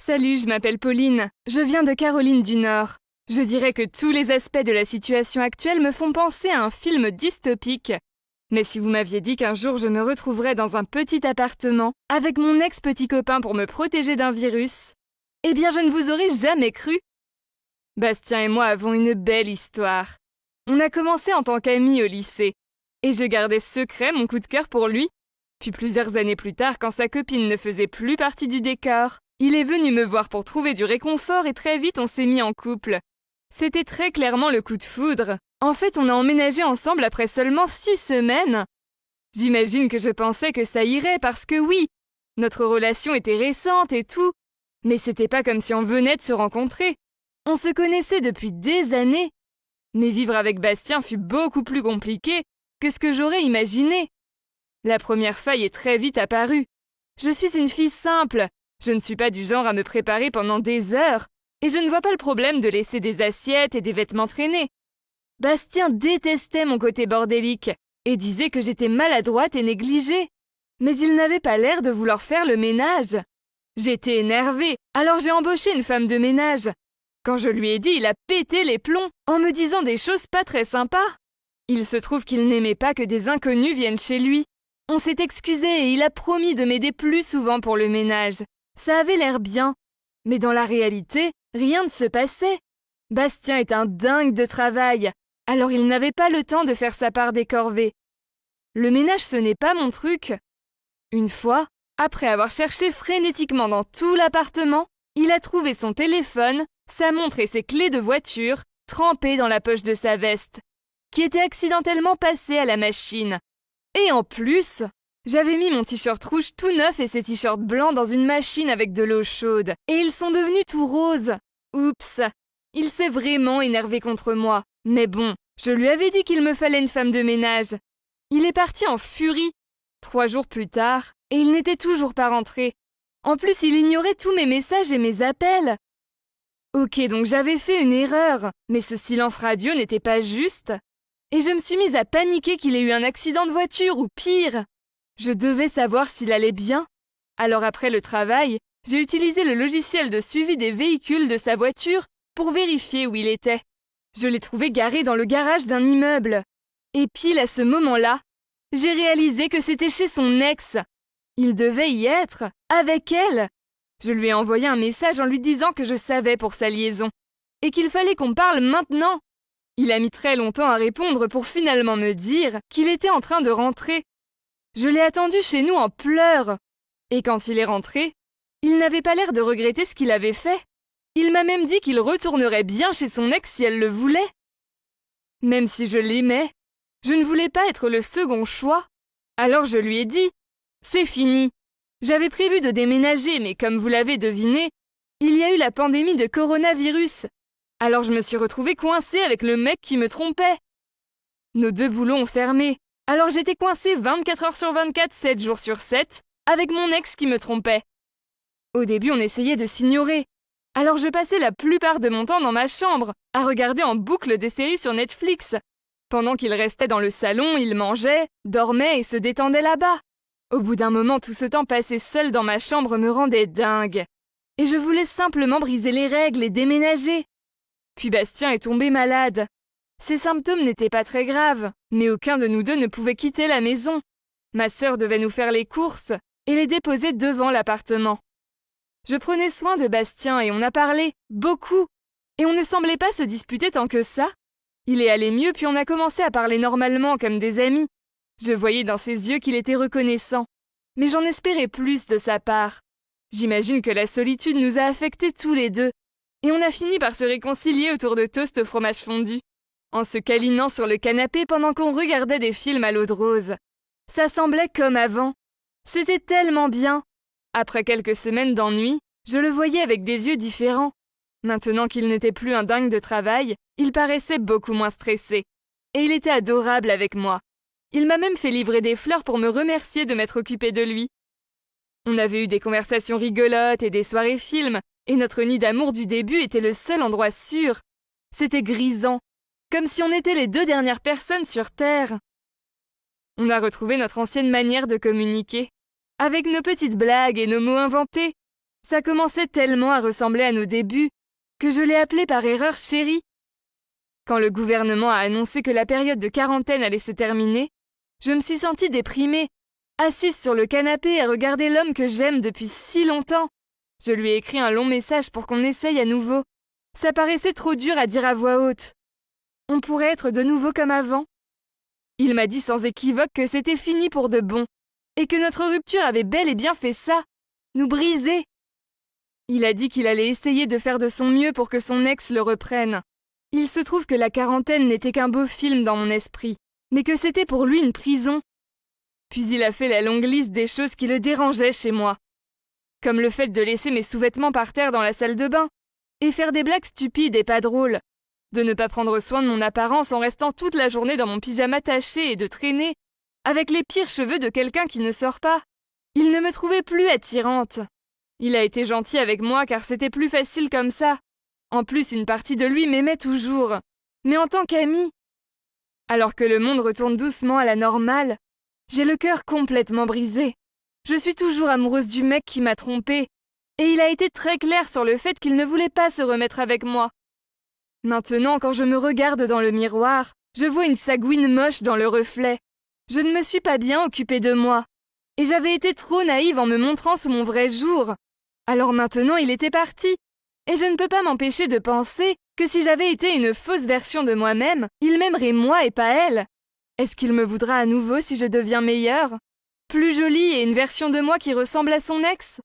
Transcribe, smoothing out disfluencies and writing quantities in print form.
Salut, je m'appelle Pauline. Je viens de Caroline du Nord. Je dirais que tous les aspects de la situation actuelle me font penser à un film dystopique. Mais si vous m'aviez dit qu'un jour je me retrouverais dans un petit appartement avec mon ex-petit copain pour me protéger d'un virus, eh bien je ne vous aurais jamais cru. Bastien et moi avons une belle histoire. On a commencé en tant qu'amis au lycée. Et je gardais secret mon coup de cœur pour lui. Puis plusieurs années plus tard, quand sa copine ne faisait plus partie du décor, il est venu me voir pour trouver du réconfort et très vite on s'est mis en couple. C'était très clairement le coup de foudre. En fait, on a emménagé ensemble après seulement 6 semaines. J'imagine que je pensais que ça irait parce que oui, notre relation était récente et tout. Mais c'était pas comme si on venait de se rencontrer. On se connaissait depuis des années. Mais vivre avec Bastien fut beaucoup plus compliqué que ce que j'aurais imaginé. La première faille est très vite apparue. Je suis une fille simple. Je ne suis pas du genre à me préparer pendant des heures. Et je ne vois pas le problème de laisser des assiettes et des vêtements traîner. Bastien détestait mon côté bordélique et disait que j'étais maladroite et négligée. Mais il n'avait pas l'air de vouloir faire le ménage. J'étais énervée, alors j'ai embauché une femme de ménage. Quand je lui ai dit, il a pété les plombs en me disant des choses pas très sympas. Il se trouve qu'il n'aimait pas que des inconnus viennent chez lui. On s'est excusé et il a promis de m'aider plus souvent pour le ménage. Ça avait l'air bien. Mais dans la réalité, rien ne se passait. Bastien est un dingue de travail, alors il n'avait pas le temps de faire sa part des corvées. Le ménage, ce n'est pas mon truc. Une fois, après avoir cherché frénétiquement dans tout l'appartement, il a trouvé son téléphone, sa montre et ses clés de voiture trempées dans la poche de sa veste, qui était accidentellement passée à la machine. Et en plus, j'avais mis mon t-shirt rouge tout neuf et ses t-shirts blancs dans une machine avec de l'eau chaude, et ils sont devenus tout roses. Oups, il s'est vraiment énervé contre moi. Mais bon, je lui avais dit qu'il me fallait une femme de ménage. Il est parti en furie. 3 jours plus tard, et il n'était toujours pas rentré. En plus, il ignorait tous mes messages et mes appels. Ok, donc j'avais fait une erreur, mais ce silence radio n'était pas juste. Et je me suis mise à paniquer qu'il ait eu un accident de voiture ou pire. Je devais savoir s'il allait bien. Alors après le travail, j'ai utilisé le logiciel de suivi des véhicules de sa voiture pour vérifier où il était. Je l'ai trouvé garé dans le garage d'un immeuble. Et pile à ce moment-là, j'ai réalisé que c'était chez son ex. Il devait y être, avec elle. Je lui ai envoyé un message en lui disant que je savais pour sa liaison, et qu'il fallait qu'on parle maintenant. Il a mis très longtemps à répondre pour finalement me dire qu'il était en train de rentrer. Je l'ai attendu chez nous en pleurs. Et quand il est rentré, il n'avait pas l'air de regretter ce qu'il avait fait. Il m'a même dit qu'il retournerait bien chez son ex si elle le voulait. Même si je l'aimais, je ne voulais pas être le second choix. Alors je lui ai dit « C'est fini ». J'avais prévu de déménager, mais comme vous l'avez deviné, il y a eu la pandémie de coronavirus. Alors je me suis retrouvée coincée avec le mec qui me trompait. Nos 2 boulots ont fermé, alors j'étais coincée 24 heures sur 24, 7 jours sur 7, avec mon ex qui me trompait. Au début, on essayait de s'ignorer. Alors je passais la plupart de mon temps dans ma chambre, à regarder en boucle des séries sur Netflix. Pendant qu'il restait dans le salon, il mangeait, dormait et se détendait là-bas. Au bout d'un moment, tout ce temps passé seul dans ma chambre me rendait dingue. Et je voulais simplement briser les règles et déménager. Puis Bastien est tombé malade. Ses symptômes n'étaient pas très graves, mais aucun de nous deux ne pouvait quitter la maison. Ma sœur devait nous faire les courses et les déposer devant l'appartement. Je prenais soin de Bastien et on a parlé, beaucoup. Et on ne semblait pas se disputer tant que ça. Il est allé mieux puis on a commencé à parler normalement comme des amis. Je voyais dans ses yeux qu'il était reconnaissant. Mais j'en espérais plus de sa part. J'imagine que la solitude nous a affectés tous les deux. Et on a fini par se réconcilier autour de toast au fromage fondu, en se câlinant sur le canapé pendant qu'on regardait des films à l'eau de rose. Ça semblait comme avant. C'était tellement bien. Après quelques semaines d'ennui, je le voyais avec des yeux différents. Maintenant qu'il n'était plus un dingue de travail, il paraissait beaucoup moins stressé. Et il était adorable avec moi. Il m'a même fait livrer des fleurs pour me remercier de m'être occupée de lui. On avait eu des conversations rigolotes et des soirées films, et notre nid d'amour du début était le seul endroit sûr. C'était grisant, comme si on était les 2 dernières personnes sur Terre. On a retrouvé notre ancienne manière de communiquer, avec nos petites blagues et nos mots inventés. Ça commençait tellement à ressembler à nos débuts que je l'ai appelé par erreur chérie. Quand le gouvernement a annoncé que la période de quarantaine allait se terminer, je me suis sentie déprimée, assise sur le canapé à regarder l'homme que j'aime depuis si longtemps. Je lui ai écrit un long message pour qu'on essaye à nouveau. Ça paraissait trop dur à dire à voix haute. On pourrait être de nouveau comme avant. Il m'a dit sans équivoque que c'était fini pour de bon, et que notre rupture avait bel et bien fait ça, nous briser. Il a dit qu'il allait essayer de faire de son mieux pour que son ex le reprenne. Il se trouve que la quarantaine n'était qu'un beau film dans mon esprit, mais que c'était pour lui une prison. Puis il a fait la longue liste des choses qui le dérangeaient chez moi, comme le fait de laisser mes sous-vêtements par terre dans la salle de bain, et faire des blagues stupides et pas drôles, de ne pas prendre soin de mon apparence en restant toute la journée dans mon pyjama taché et de traîner, avec les pires cheveux de quelqu'un qui ne sort pas. Il ne me trouvait plus attirante. Il a été gentil avec moi car c'était plus facile comme ça. En plus, une partie de lui m'aimait toujours, mais en tant qu'ami. Alors que le monde retourne doucement à la normale, j'ai le cœur complètement brisé. Je suis toujours amoureuse du mec qui m'a trompée, et il a été très clair sur le fait qu'il ne voulait pas se remettre avec moi. Maintenant, quand je me regarde dans le miroir, je vois une sagouine moche dans le reflet. Je ne me suis pas bien occupée de moi, et j'avais été trop naïve en me montrant sous mon vrai jour. Alors maintenant, il était parti, et je ne peux pas m'empêcher de penser que si j'avais été une fausse version de moi-même, il m'aimerait moi et pas elle. Est-ce qu'il me voudra à nouveau si je deviens meilleure, plus jolie et une version de moi qui ressemble à son ex ?